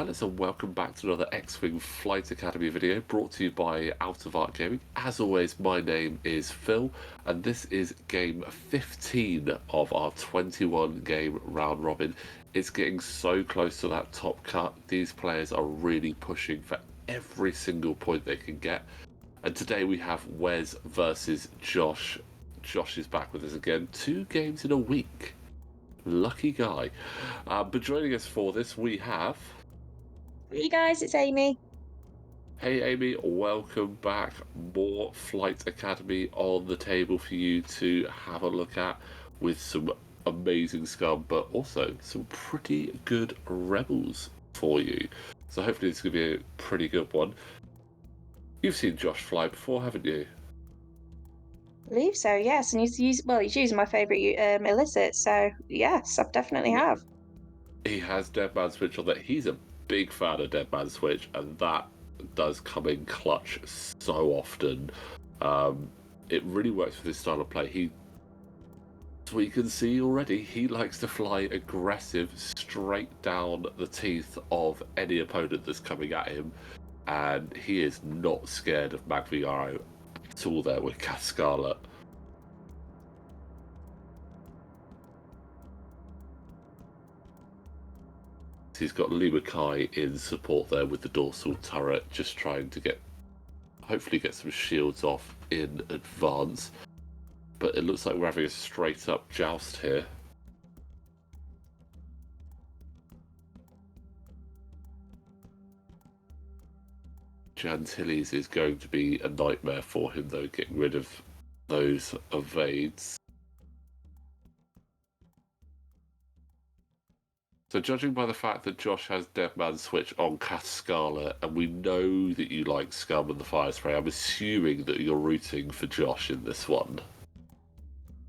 fellas, and welcome back to another X-Wing Flight Academy video brought to you by Out of Art Gaming. As always, my name is Phil, and this is game 15 of our 21 game round robin. It's getting so close to that top cut. These players are really pushing for every single point they can get. And today we have Wes versus Josh. Josh is back with us again, 2 games in a week. Lucky guy. But joining us for this, we have... Hey guys, it's Amy. Hey Amy, welcome back. More Flight Academy on the table for you to have a look at, with some amazing Scum, but also some pretty good Rebels for you. So hopefully this is going to be a pretty good one. You've seen Josh fly before, haven't you? I believe so, yes. And he's using my favourite illicit, so yes, I definitely Yeah. have. He has Dead Man Switch on that. He's a big fan of Dead Man Switch, and that does come in clutch so often. It really works with his style of play. As we can see already, he likes to fly aggressive straight down the teeth of any opponent that's coming at him, and he is not scared of Magviaro at all there with Cath Scarlet. He's got Lima Kai in support there with the dorsal turret, just trying to hopefully get some shields off in advance. But it looks like we're having a straight up joust here. Jantilles is going to be a nightmare for him though, getting rid of those evades. So judging by the fact that Josh has Dead Man Switch on Cath Scarlet, and we know that you like Scum and the Fire Spray, I'm assuming that you're rooting for Josh in this one.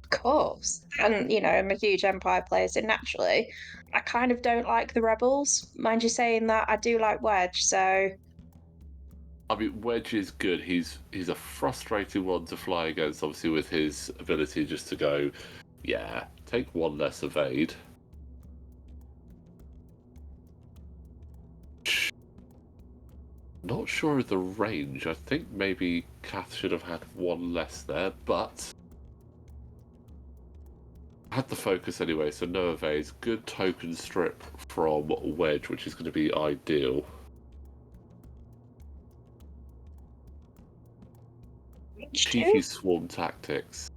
Of course. And, I'm a huge Empire player, so naturally, I kind of don't like the Rebels. Mind you saying that, I do like Wedge, so... I mean, Wedge is good. He's a frustrating one to fly against, obviously, with his ability just to go, yeah, take one less evade. Not sure of the range. I think maybe Cath should have had one less there, but had the focus anyway, so no evades. Good token strip from Wedge, which is going to be ideal. Range Cheeky 2? swarm tactics.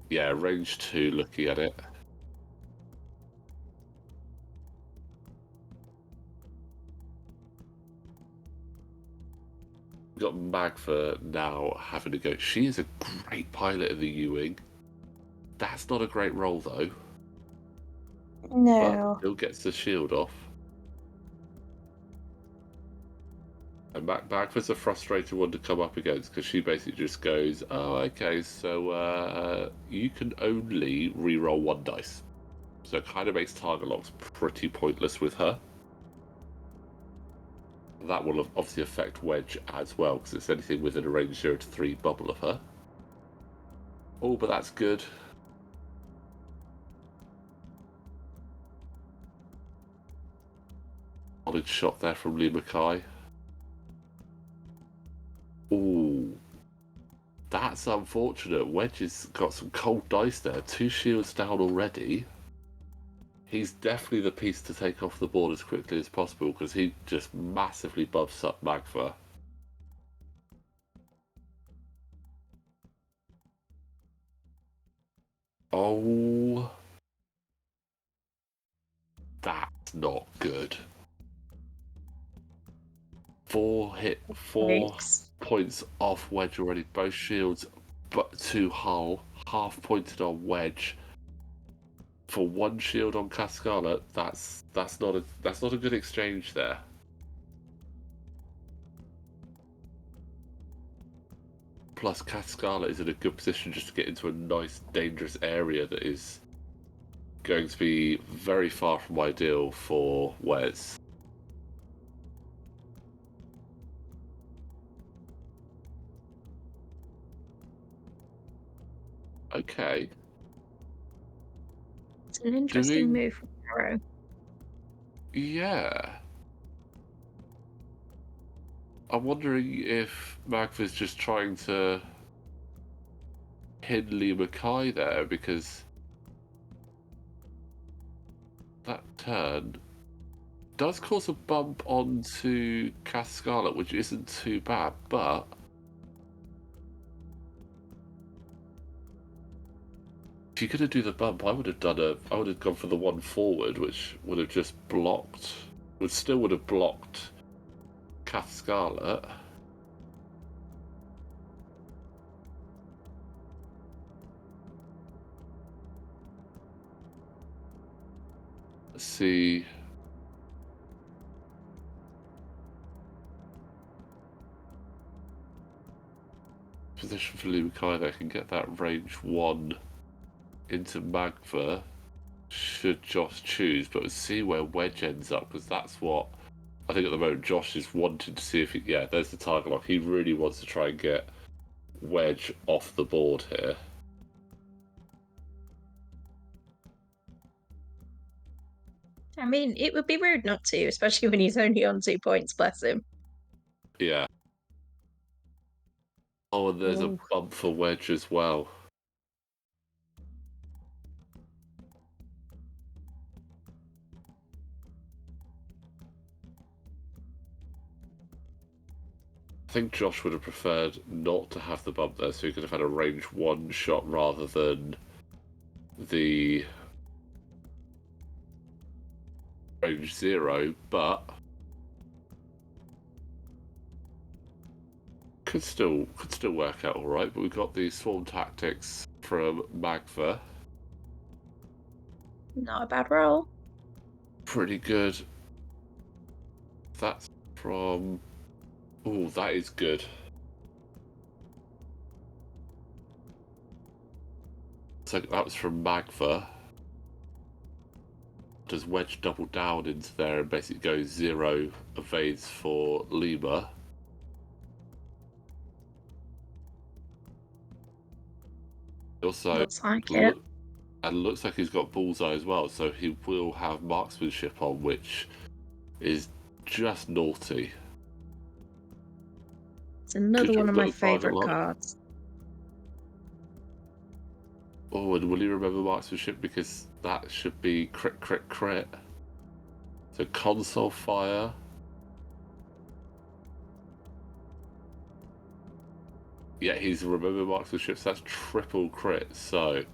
Yeah, range 2 looking at it. We've got Magva now having to go. She is a great pilot in the U-Wing. That's not a great roll though. But No. still gets the shield off. And Magva's a frustrating one to come up against because she basically just goes, oh, okay, so you can only re-roll 1 dice. So it kind of makes target locks pretty pointless with her. That will obviously affect Wedge as well, because it's anything within a range 0 to 3 bubble of her. Oh, but that's good. Solid shot there from Lima Kai. Ooh. That's unfortunate. Wedge has got some cold dice there. 2 shields down already. He's definitely the piece to take off the board as quickly as possible, because he just massively buffs up Magva. Oh. That's not good. 4 Thanks. points off Wedge already. Both shields, but to hull. Half pointed on Wedge. For 1 shield on Cath Scarlet, that's not a good exchange there. Plus, Cath Scarlet is in a good position just to get into a nice, dangerous area that is going to be very far from ideal for Wes. Okay. It's an interesting Doing... move from Arrow. Yeah. I'm wondering if Magva's just trying to pin Lee Mackay there, because that turn does cause a bump onto Cascala, which isn't too bad, but if you're gonna do the bump, I would have gone for the one forward, which would have just blocked, would have blocked Cascala. Let's see. Position for Lumakai that can get that range 1 into Magva should Josh choose, but we'll see where Wedge ends up, because that's what I think at the moment Josh is wanting to see if he, yeah, there's the target lock. He really wants to try and get Wedge off the board here. I mean, it would be rude not to, especially when he's only on 2 points, bless him. Yeah. Oh, and there's a Ooh. bump for Wedge as well. I think Josh would have preferred not to have the bump there, so he could have had a range 1 shot rather than the range 0, but could still work out all right. But we've got the swarm tactics from Magva. Not a bad roll. Pretty good. That's from... Oh, that is good. So that was from Magva. Does Wedge double down into there and basically go 0 evades for Lima? Also, Looks like it. and looks like he's got bullseye as well, so he will have marksmanship on, which is just naughty. It's another one of my Got the target favourite lock. cards. Oh, and will he remember marksmanship, because that should be crit, crit, crit. So console fire. Yeah, he's remember marksmanship, so that's triple crit. So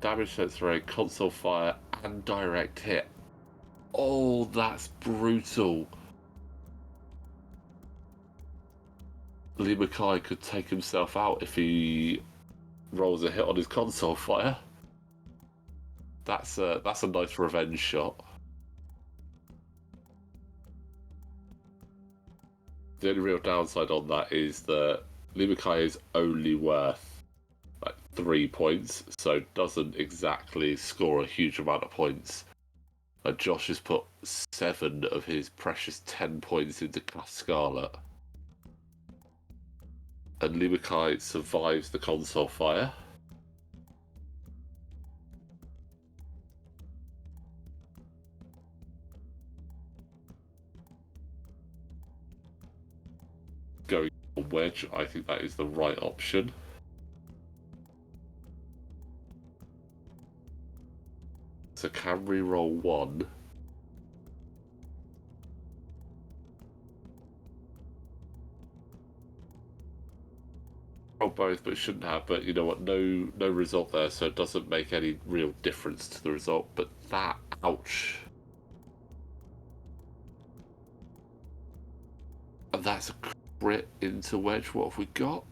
damage sense rate, console fire, and direct hit. Oh, that's brutal. Lee Mackay could take himself out if he rolls a hit on his console fire. That's a nice revenge shot. The only real downside on that is that Lee Mackay is only worth like 3 points, so doesn't exactly score a huge amount of points. Josh has put 7 of his precious 10 points into Scarlet. And Lee Mackay survives the console fire. Going for Wedge, I think that is the right option. So can we roll 1? Roll both, but shouldn't have. But you know what? No result there, so it doesn't make any real difference to the result. But that, ouch. And that's a crit into Wedge. What have we got?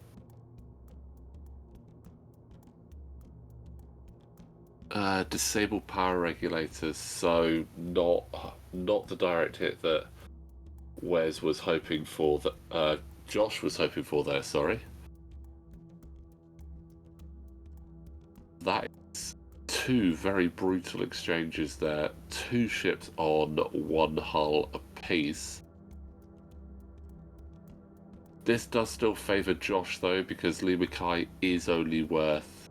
Disabled power regulators, so not the direct hit that Wes was hoping for, that Josh was hoping for there, sorry. That is 2 very brutal exchanges there. 2 ships on 1 hull apiece. This does still favour Josh though, because Lee Mackay is only worth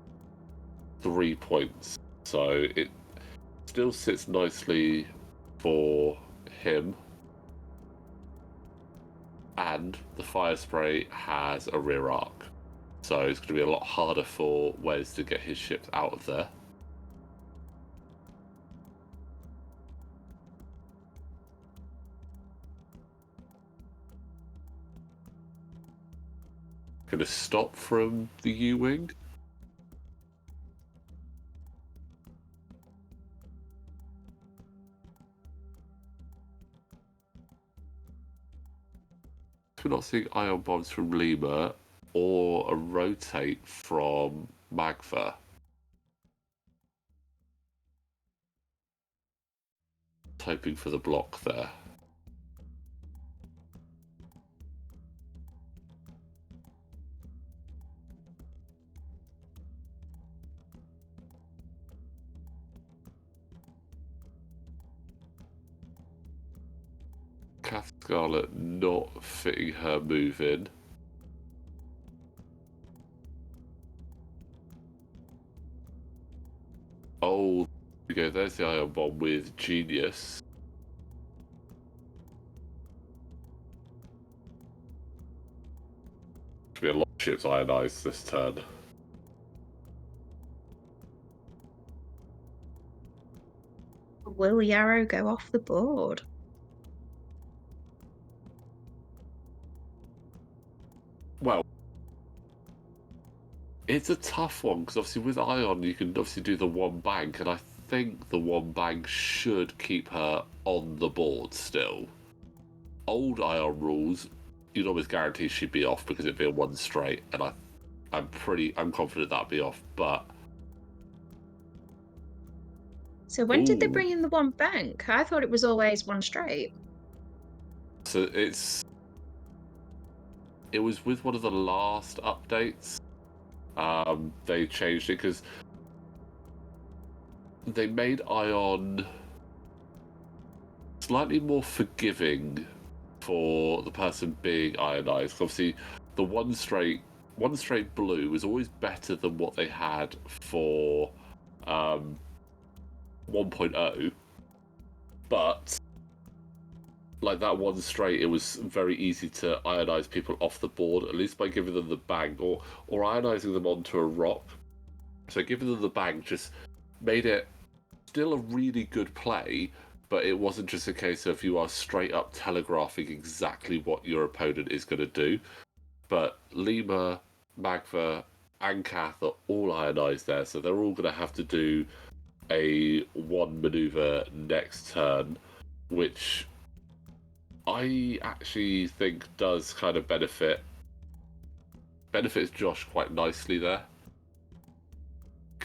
3 points. So it still sits nicely for him, and the fire spray has a rear arc. So it's going to be a lot harder for Wes to get his ships out of there. Going to stop from the U-Wing. We're not seeing ion bombs from Lima or a rotate from Magva. Hoping for the block there. Kath Scarlet not fitting her move in. Oh, there we go. There's the ion bomb with Genius. Should be a lot of ships ionized this turn. Will Yarrow go off the board? Well, it's a tough one because obviously with Ion you can obviously do the one bank, and I think the one bank should keep her on the board still. Old Ion rules, you'd always guarantee she'd be off because it'd be a one straight, and I'm confident that'd be off. But So when did they ooh, bring in the one bank? I thought it was always one straight. so it was with one of the last updates. They changed it because they made Ion slightly more forgiving for the person being ionized. Obviously, the one straight blue was always better than what they had for 1.0, but like that one straight, it was very easy to ionize people off the board, at least by giving them the bang or ionizing them onto a rock. So giving them the bang just made it still a really good play, but it wasn't just a case of you are straight up telegraphing exactly what your opponent is going to do. But Lima, Magva, and Kath are all ionized there, so they're all going to have to do a one maneuver next turn, which I actually think does kind of benefits Josh quite nicely there.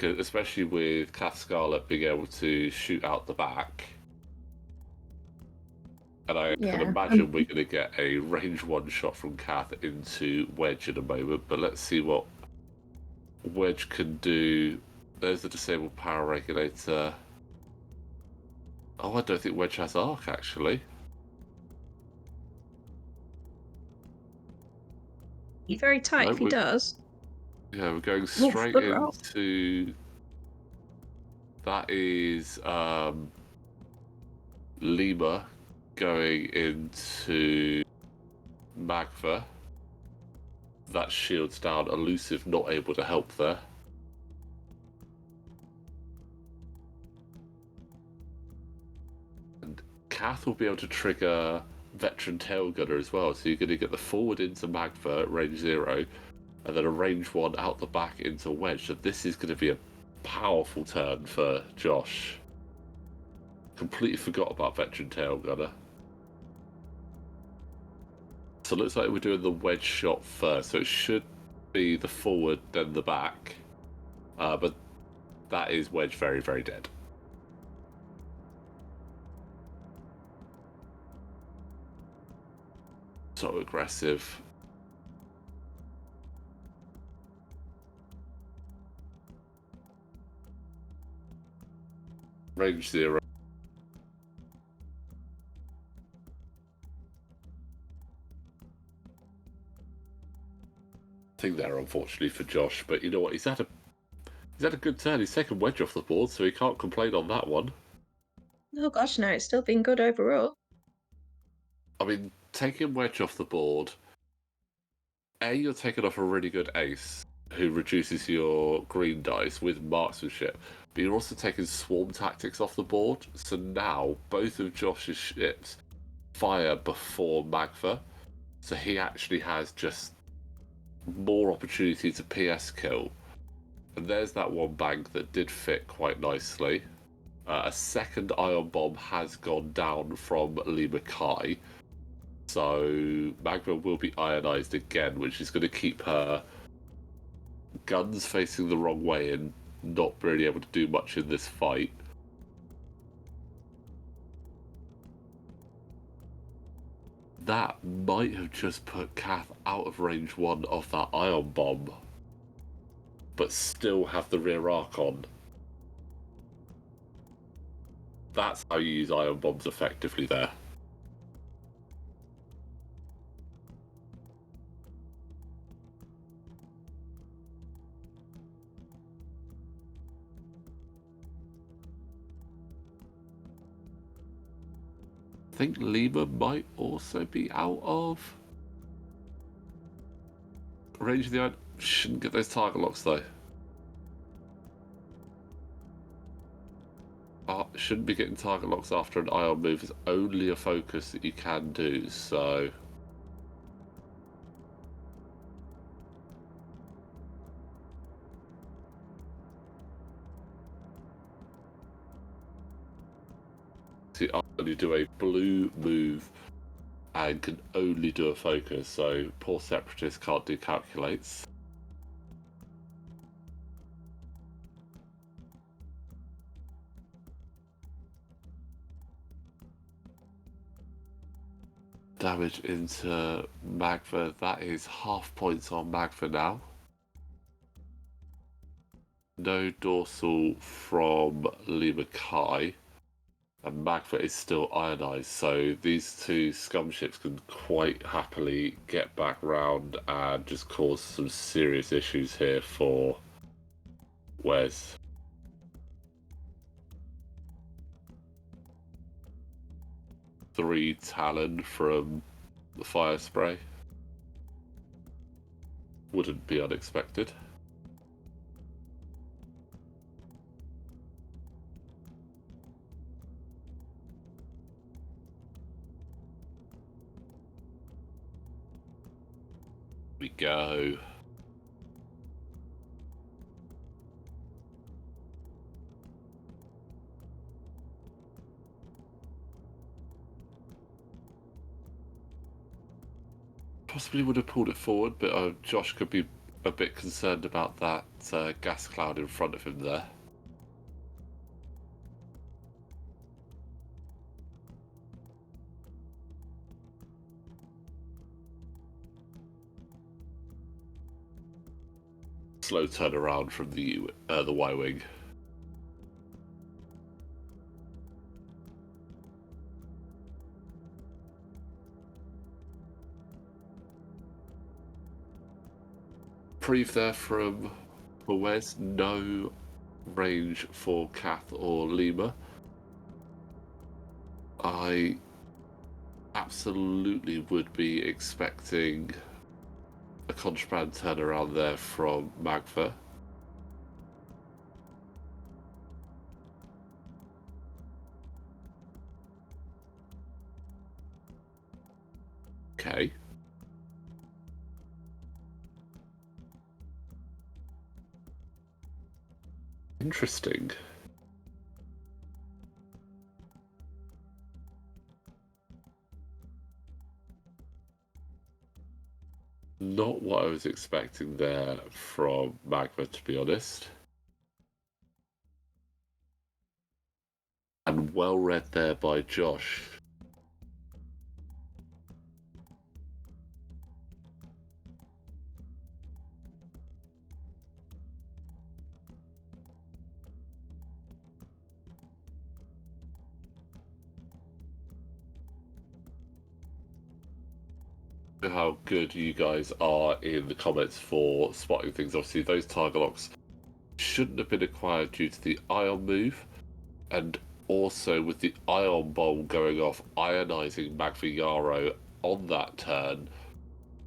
Especially with Kath Scarlet being able to shoot out the back. And I can imagine we're going to get a range one shot from Kath into Wedge in a moment, but let's see what Wedge can do. There's the disabled power regulator. Oh, I don't think Wedge has arc, actually. He's very tight if he does. Yeah, we're going straight into... That is Lima going into Magva. That shields down Elusive, not able to help there. And Kath will be able to trigger Veteran Tail Gunner as well, so you're going to get the forward into Magva at range 0, and then a range 1 out the back into Wedge. So this is going to be a powerful turn for Josh. Completely forgot about Veteran Tail Gunner. So it looks like we're doing the wedge shot first, so it should be the forward, then the back. But that is Wedge very, very dead. So aggressive. Range 0. Thing there, unfortunately for Josh, but you know what? He's had a good turn. He's taken Wedge off the board, so he can't complain on that one. Oh gosh, no, it's still been good overall. mean, taking Wedge off the board, you're taking off a really good ace who reduces your green dice with marksmanship, but you're also taking swarm tactics off the board, so now both of Josh's ships fire before Magva, so he actually has just more opportunity to PS kill. And there's that one bank that did fit quite nicely. A second ion bomb has gone down from Lima Kai, so Magma will be ionized again, which is going to keep her guns facing the wrong way and not really able to do much in this fight. That might have just put Kath out of range 1 of that ion bomb, but still have the rear arc on. That's how you use ion bombs effectively there. I think Lima might also be out of range of the ion. Shouldn't get those target locks though. Shouldn't be getting target locks after an ion move. Is only a focus that you can do, so see, I only do a blue move and can only do a focus, so poor Separatist can't do calculates. Damage into Magva, that is half points on Magva now. No dorsal from Lima Kai, and Magva is ionized, so these two Scum ships can quite happily get back round and just cause some serious issues here for Wes. Three Talon from the fire spray. Wouldn't be unexpected. We go. Possibly would have pulled it forward, but Josh could be a bit concerned about that gas cloud in front of him there. Slow turnaround from the Y-wing. Preve there from Wes, no range for Kath or Lima. I absolutely would be expecting a contraband turnaround there from Magva. Okay. Interesting. Not what I was expecting there from Magma, to be honest. And well read there by Josh. How good you guys are in the comments for spotting things. Obviously, those target locks shouldn't have been acquired due to the ion move, and also with the ion bomb going off, ionizing Magva Yarrow on that turn,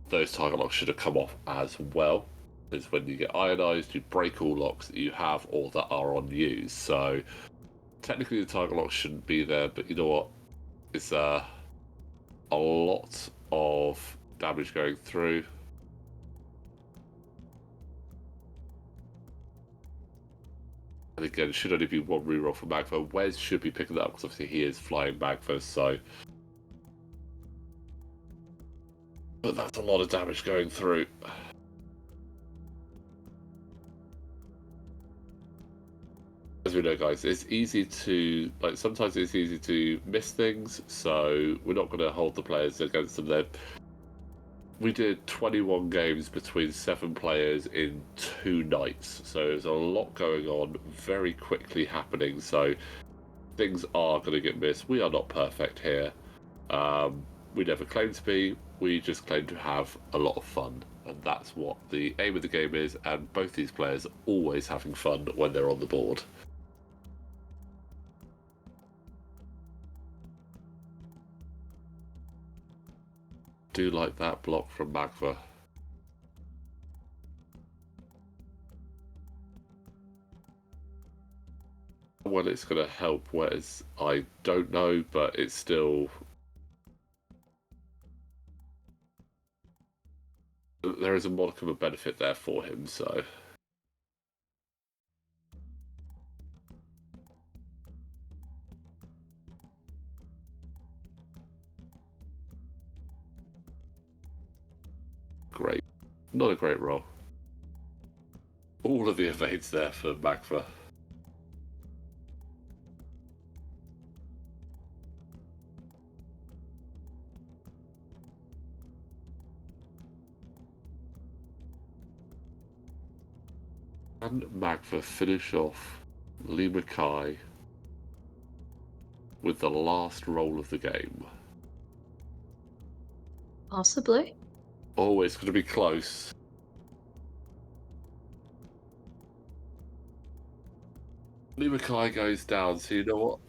those target locks should have come off as well. Is when you get ionized, you break all locks that you have or that are on you. So technically the target lock shouldn't be there, but you know what? It's a lot of damage going through. And again, it should only be one reroll for Magva. Wes should be picking that up because obviously he is flying Magva, so. But that's a lot of damage going through. As we know, guys, it's easy to, sometimes it's easy to miss things, so we're not going to hold the players against them there. We did 21 games between 7 players in 2 nights, so there's a lot going on, very quickly happening, so things are going to get missed. We are not perfect here. We never claim to be, we just claim to have a lot of fun, and that's what the aim of the game is, and both these players are always having fun when they're on the board. Do like that block from Magva. Well, it's going to help Wes, I don't know, but it's still... There is a modicum of benefit there for him, so... Great. Not a great roll. All of the evades there for Magva. Can Magva finish off Lee Mackay with the last roll of the game? Possibly. Oh, it's going to be close. Lee Mackay goes down, so you know what?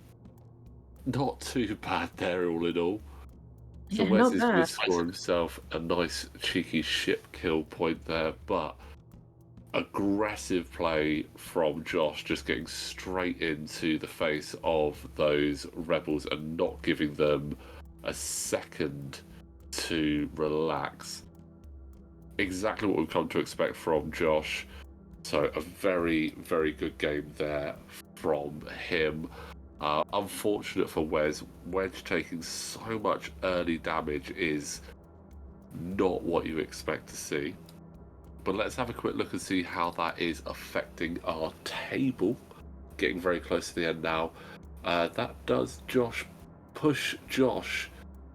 Not too bad there, all in all. So Yeah, Wes not is going to bad. score himself a nice cheeky ship kill point there, but aggressive play from Josh, just getting straight into the face of those rebels and not giving them a second to relax. Exactly what we've come to expect from Josh. So a very, very good game there from him. Unfortunate for Wes. Wedge taking so much early damage is not what you expect to see. But let's have a quick look and see how that is affecting our table. Getting very close to the end now. That does push Josh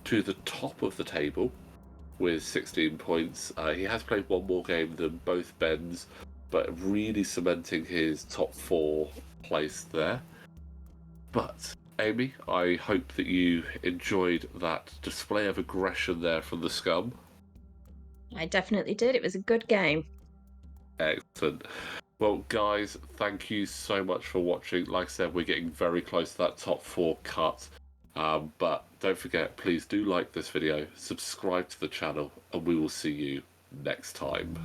to the top of the table with 16 points. He has played one more game than both Bens, but really cementing his top 4 place there. But Amy, I hope that you enjoyed that display of aggression there from the Scum. I definitely did. It was a good game. Excellent. Well, guys, thank you so much for watching. Like I said, we're getting very close to that top 4 cut. But don't forget, please do like this video, subscribe to the channel, and we will see you next time.